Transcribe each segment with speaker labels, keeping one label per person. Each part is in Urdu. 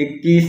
Speaker 1: 21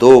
Speaker 2: 2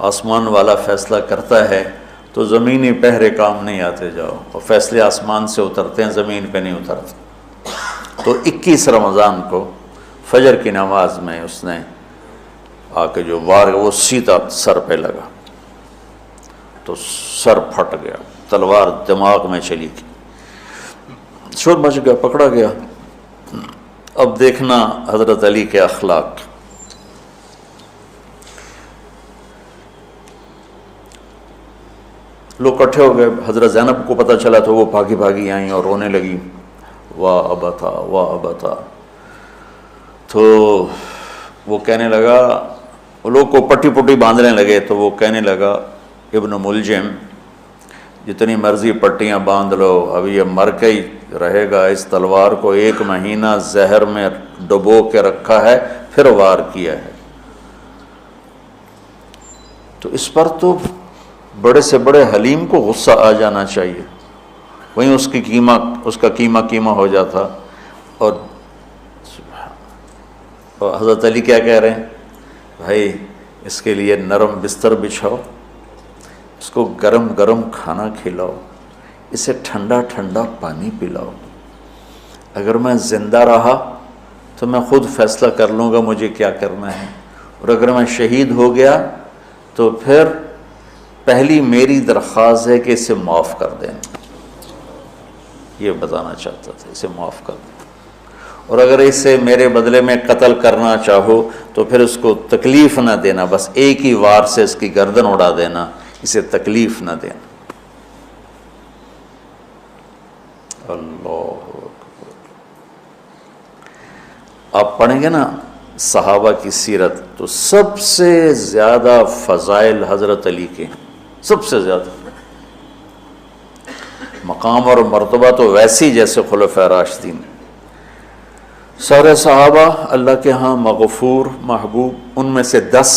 Speaker 2: آسمان والا فیصلہ کرتا ہے تو زمینی پہرے کام نہیں آتے جاؤ، اور فیصلے آسمان سے اترتے ہیں، زمین پہ نہیں اترتے۔ تو 21 رمضان کو فجر کی نماز میں اس نے آ کے جو وار وہ سیدھا سر پہ لگا تو سر پھٹ گیا، تلوار دماغ میں چلی گئی، شور مچ گیا، پکڑا گیا۔ اب دیکھنا حضرت علی کے اخلاق، لوگ اکٹھے ہو گئے، حضرت زینب کو پتہ چلا تو وہ بھاگی بھاگی آئیں اور رونے لگی، واہ ابتا واہ ابتا۔ تو وہ کہنے لگا، وہ لوگ کو پٹی پٹی باندھنے لگے تو وہ کہنے لگا ابن ملجم جتنی مرضی پٹیاں باندھ لو، اب یہ مر کے ہی رہے گا، اس تلوار کو 1 مہینہ زہر میں ڈبو کے رکھا ہے پھر وار کیا ہے۔ تو اس پر تو بڑے سے بڑے حلیم کو غصہ آ جانا چاہیے، وہیں اس کا قیمہ ہو جاتا۔ اور حضرت علی کیا کہہ رہے ہیں، بھائی اس کے لیے نرم بستر بچھاؤ، اس کو گرم گرم کھانا کھلاؤ، اسے ٹھنڈا ٹھنڈا پانی پلاؤ۔ اگر میں زندہ رہا تو میں خود فیصلہ کر لوں گا مجھے کیا کرنا ہے، اور اگر میں شہید ہو گیا تو پھر پہلی میری درخواست ہے کہ اسے معاف کر دیں، یہ بتانا چاہتا تھا، اسے معاف کر دیں، اور اگر اسے میرے بدلے میں قتل کرنا چاہو تو پھر اس کو تکلیف نہ دینا، بس ایک ہی وار سے اس کی گردن اڑا دینا، اسے تکلیف نہ دینا۔ اللہ اکبر۔ آپ پڑھیں گے نا صحابہ کی سیرت تو سب سے زیادہ فضائل حضرت علی کے، سب سے زیادہ مقام اور مرتبہ تو ویسی جیسے خلفائے راشدین۔ سارے صحابہ اللہ کے ہاں مغفور محبوب، ان میں سے 10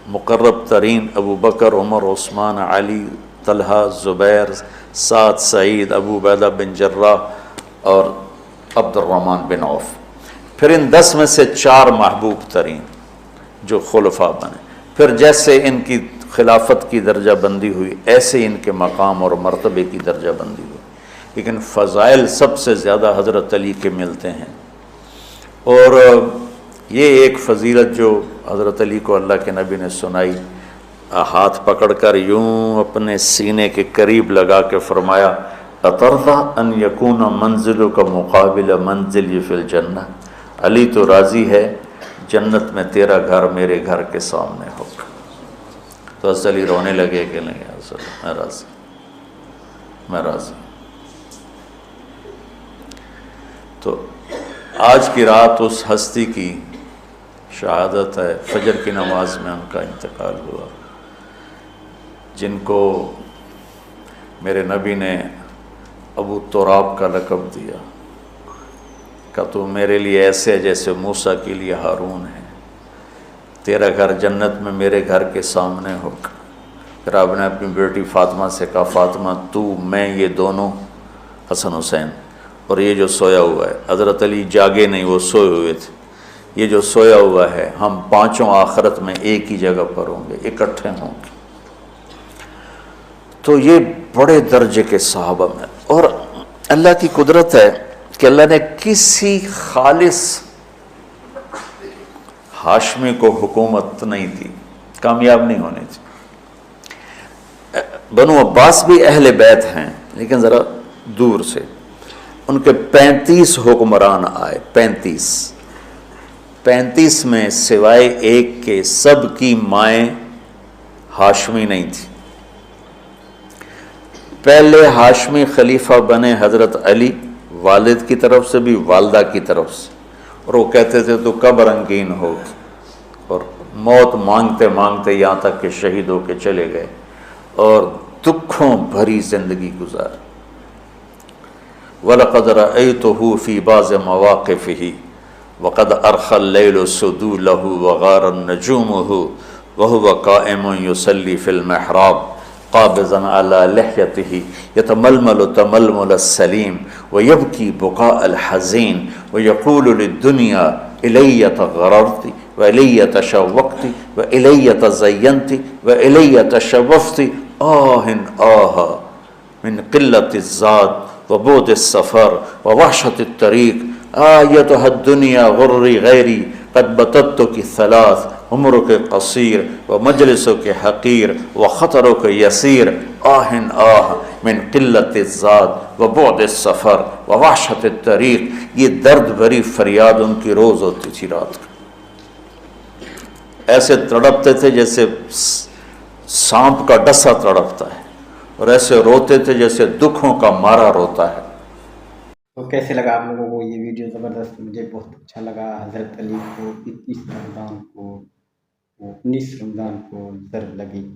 Speaker 2: مقرب ترین ابو بکر، عمر، عثمان، علی، طلحہ، زبیر، سعد، سعید، ابو عبیدہ بن جراح اور عبد الرحمن بن عوف۔ پھر ان 10 میں سے 4 محبوب ترین جو خلفاء بنے، پھر جیسے ان کی خلافت کی درجہ بندی ہوئی ایسے ان کے مقام اور مرتبے کی درجہ بندی ہوئی، لیکن فضائل سب سے زیادہ حضرت علی کے ملتے ہیں۔ اور یہ ایک فضیلت جو حضرت علی کو اللہ کے نبی نے سنائی، ہاتھ پکڑ کر یوں اپنے سینے کے قریب لگا کے فرمایا، اَتَرْضَىٰ أَن يَكُونَ مَنزِلُكَ مُقَابِلَ مَنزِلِي فِي الْجَنَّةِ، علی تو راضی ہے جنت میں تیرا گھر میرے گھر کے سامنے ہوگا۔ تو حضرت علی رونے لگے کہ نہیں حضرت میں راضی، میں راضی۔ تو آج کی رات اس ہستی کی شہادت ہے، فجر کی نماز میں ان کا انتقال ہوا، جن کو میرے نبی نے ابو تراب کا لقب دیا کہ تو میرے لیے ایسے جیسے موسیٰ کے لیے ہارون ہے، تیرا گھر جنت میں میرے گھر کے سامنے ہوگا۔ پھر آپ نے اپنی بیٹی فاطمہ سے کہا، فاطمہ تو میں یہ دونوں، حسن حسین، اور یہ جو سویا ہوا ہے، حضرت علی جاگے نہیں، وہ سوئے ہوئے تھے، یہ جو سویا ہوا ہے ہم پانچوں آخرت میں ایک ہی جگہ پر ہوں گے، اکٹھے ہوں گے۔ تو یہ بڑے درجے کے صحابہ میں، اور اللہ کی قدرت ہے کہ اللہ نے کسی خالص ہاشمی کو حکومت نہیں دی، کامیاب نہیں ہونے دی۔ بنو عباس بھی اہل بیت ہیں لیکن ذرا دور سے، ان کے 35 حکمران آئے، 35 میں سوائے ایک کے سب کی مائیں ہاشمی نہیں تھی۔ پہلے ہاشمی خلیفہ بنے حضرت علی، والد کی طرف سے بھی والدہ کی طرف سے، اور وہ کہتے تھے تو کب رنگین ہوگی، اور موت مانگتے مانگتے یہاں تک کہ شہید ہو کے چلے گئے اور دکھوں بھری زندگی گزار۔ وَلَقَدْ رَأَيْتُهُ فِي بَعْضِ مَوَاقِفِهِ وَقَدْ أَرْخَى اللَّيْلُ سُدُولَهُ وَغَارَتْ نَجُومُهُ وَهُوَ قَائِمٌ يُصَلِّي فِي الْمِحْرَابِ قابضاً على لحيته يتململ تململ السليم ويبكي بكاء الحزين ويقول للدنيا إلي تغررت وإلي تشوقت وإلي تزينت وإلي تشوفت آه من قلة الزاد وبعد السفر ووحشة الطريق آيتها الدنيا غري غيري قد بتتك ثلاث عمرك قصير ومجلسك حقير وخطرك يسير من قلت الزاد وبعد السفر ووحشت الطریق. یہ درد بھری فریاد ان کی روز ہوتی تھی رات کو. ایسے تڑپتے تھے جیسے سانپ کا ڈسا تڑپتا ہے، اور ایسے روتے تھے جیسے دکھوں کا مارا روتا ہے.
Speaker 1: تو کیسے لگا آپ لوگوں کو یہ ویڈیو؟ زبردست، مجھے بہت اچھا لگا. حضرت علی کو 19 رمضان کو ضرب لگی.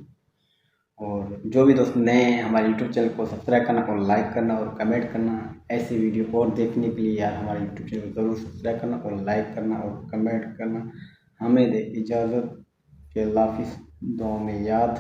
Speaker 1: اور جو بھی دوست نئے ہیں ہمارے یوٹیوب چینل کو سبسکرائب کرنا اور لائک کرنا اور کمنٹ کرنا. ایسی ویڈیو اور دیکھنے کے لیے یار ہمارے یوٹیوب چینل کو ضرور سبسکرائب کرنا اور لائک کرنا اور کمنٹ کرنا. ہمیں دے اجازت کہ اللہ حافظ، دعاؤں میں یاد.